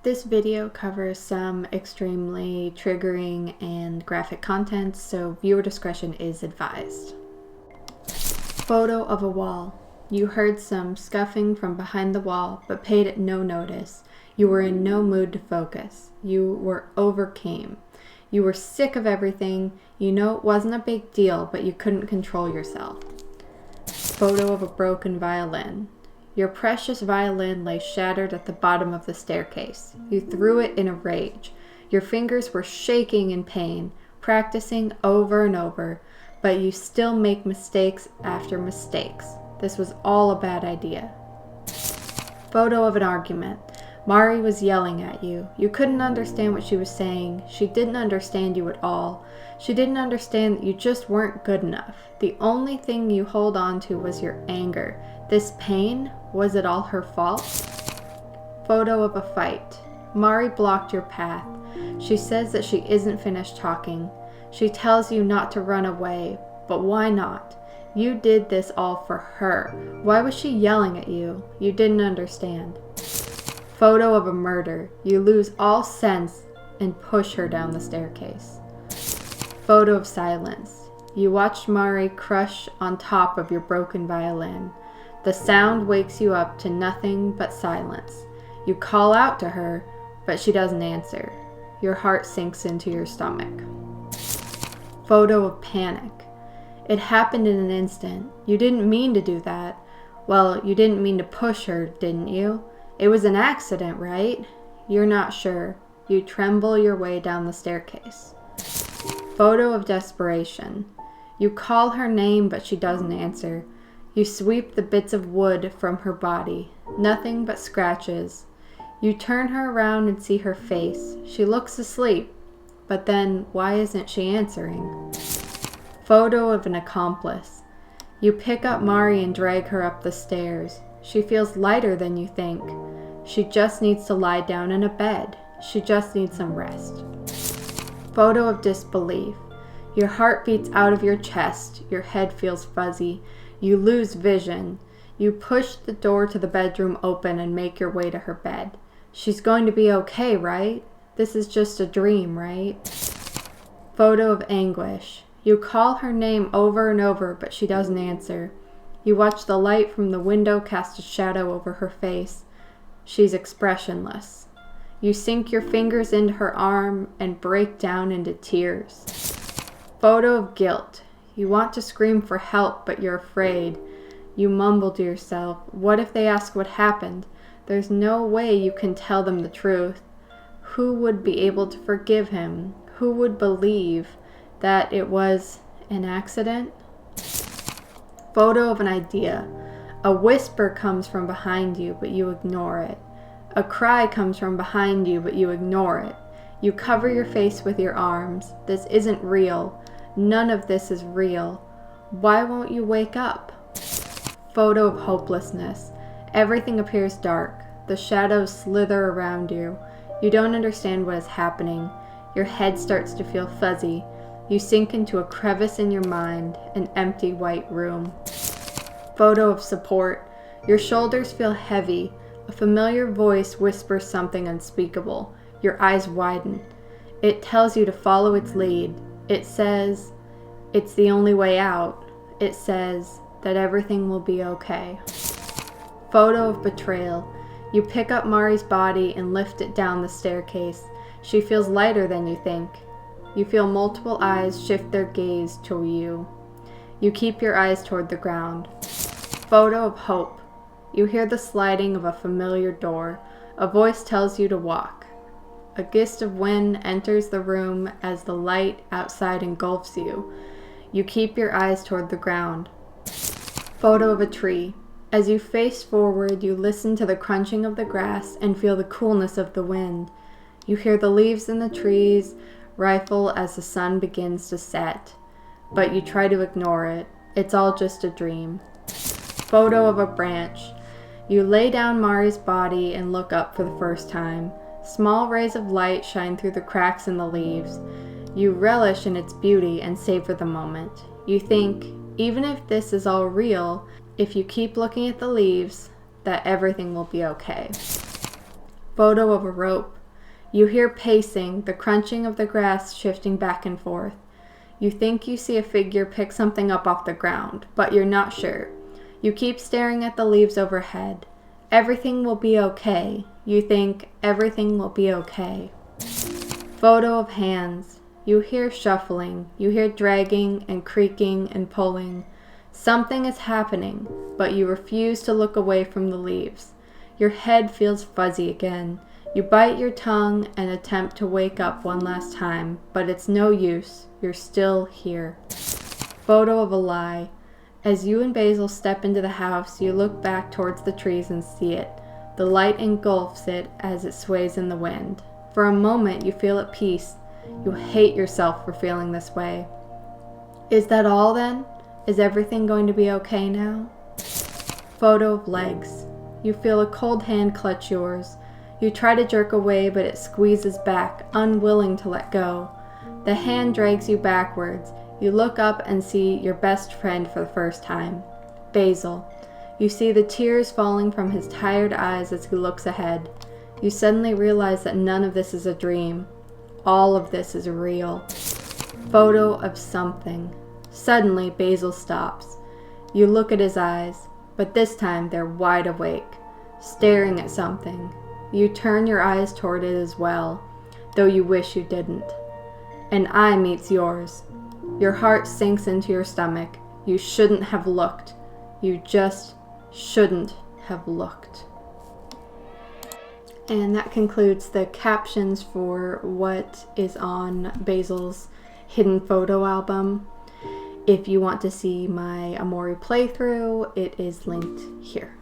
This video covers some extremely triggering and graphic content, so viewer discretion is advised. Photo of a wall. You heard some scuffing from behind the wall, but paid it no notice. You were in no mood to focus. You were overcame. You were sick of everything. You know it wasn't a big deal, but you couldn't control yourself. Photo of a broken violin. Your precious violin lay shattered at the bottom of the staircase. You threw it in a rage. Your fingers were shaking in pain, practicing over and over, but you still make mistakes after mistakes. This was all a bad idea. Photo of an argument. Mari was yelling at you. You couldn't understand what she was saying. She didn't understand you at all. She didn't understand that you just weren't good enough. The only thing you hold on to was your anger. This pain, was it all her fault? Photo of a fight. Mari blocked your path. She says that she isn't finished talking. She tells you not to run away, but why not? You did this all for her. Why was she yelling at you? You didn't understand. Photo of a murder. You lose all sense and push her down the staircase. Photo of silence. You watched Mari crush on top of your broken violin. The sound wakes you up to nothing but silence. You call out to her, but she doesn't answer. Your heart sinks into your stomach. Photo of panic. It happened in an instant. You didn't mean to do that. Well, you didn't mean to push her, didn't you? It was an accident, right? You're not sure. You tremble your way down the staircase. Photo of desperation. You call her name, but she doesn't answer. You sweep the bits of wood from her body. Nothing but scratches. You turn her around and see her face. She looks asleep. But then, why isn't she answering? Photo of an accomplice. You pick up Mari and drag her up the stairs. She feels lighter than you think. She just needs to lie down in a bed. She just needs some rest. Photo of disbelief. Your heart beats out of your chest. Your head feels fuzzy. You lose vision. You push the door to the bedroom open and make your way to her bed. She's going to be okay, right? This is just a dream, right? Photo of anguish. You call her name over and over, but she doesn't answer. You watch the light from the window cast a shadow over her face. She's expressionless. You sink your fingers into her arm and break down into tears. Photo of guilt. You want to scream for help, but you're afraid. You mumble to yourself, what if they ask what happened? There's no way you can tell them the truth. Who would be able to forgive him? Who would believe that it was an accident? Photo of an idea. A whisper comes from behind you, but you ignore it. A cry comes from behind you, but you ignore it. You cover your face with your arms. This isn't real. None of this is real. Why won't you wake up? Photo of hopelessness. Everything appears dark. The shadows slither around you. You don't understand what is happening. Your head starts to feel fuzzy. You sink into a crevice in your mind, an empty white room. Photo of support. Your shoulders feel heavy. A familiar voice whispers something unspeakable. Your eyes widen. It tells you to follow its lead. It says, it's the only way out. It says that everything will be okay. Photo of betrayal. You pick up Mari's body and lift it down the staircase. She feels lighter than you think. You feel multiple eyes shift their gaze to you. You keep your eyes toward the ground. Photo of hope. You hear the sliding of a familiar door. A voice tells you to walk. A gust of wind enters the room as the light outside engulfs you. You keep your eyes toward the ground. Photo of a tree. As you face forward, you listen to the crunching of the grass and feel the coolness of the wind. You hear the leaves in the trees ripple as the sun begins to set, but you try to ignore it. It's all just a dream. Photo of a branch. You lay down Mari's body and look up for the first time. Small rays of light shine through the cracks in the leaves. You relish in its beauty and savor the moment. You think, even if this is all real, if you keep looking at the leaves, that everything will be okay. Photo of a rope. You hear pacing, the crunching of the grass shifting back and forth. You think you see a figure pick something up off the ground, but you're not sure. You keep staring at the leaves overhead. Everything will be okay. You think everything will be okay. Photo of hands. You hear shuffling. You hear dragging and creaking and pulling. Something is happening, but you refuse to look away from the leaves. Your head feels fuzzy again. You bite your tongue and attempt to wake up one last time, but it's no use. You're still here. Photo of a lie. As you and Basil step into the house, you look back towards the trees and see it. The light engulfs it as it sways in the wind. For a moment, you feel at peace. You hate yourself for feeling this way. Is that all then? Is everything going to be okay now? Photo of legs. You feel a cold hand clutch yours. You try to jerk away, but it squeezes back, unwilling to let go. The hand drags you backwards. You look up and see your best friend for the first time, Basil. You see the tears falling from his tired eyes as he looks ahead. You suddenly realize that none of this is a dream. All of this is real. Photo of something. Suddenly, Basil stops. You look at his eyes, but this time they're wide awake, staring at something. You turn your eyes toward it as well, though you wish you didn't. An eye meets yours. Your heart sinks into your stomach. You shouldn't have looked. You just shouldn't have looked. And that concludes the captions for what is on Basil's hidden photo album. If you want to see my Amori playthrough, it is linked here.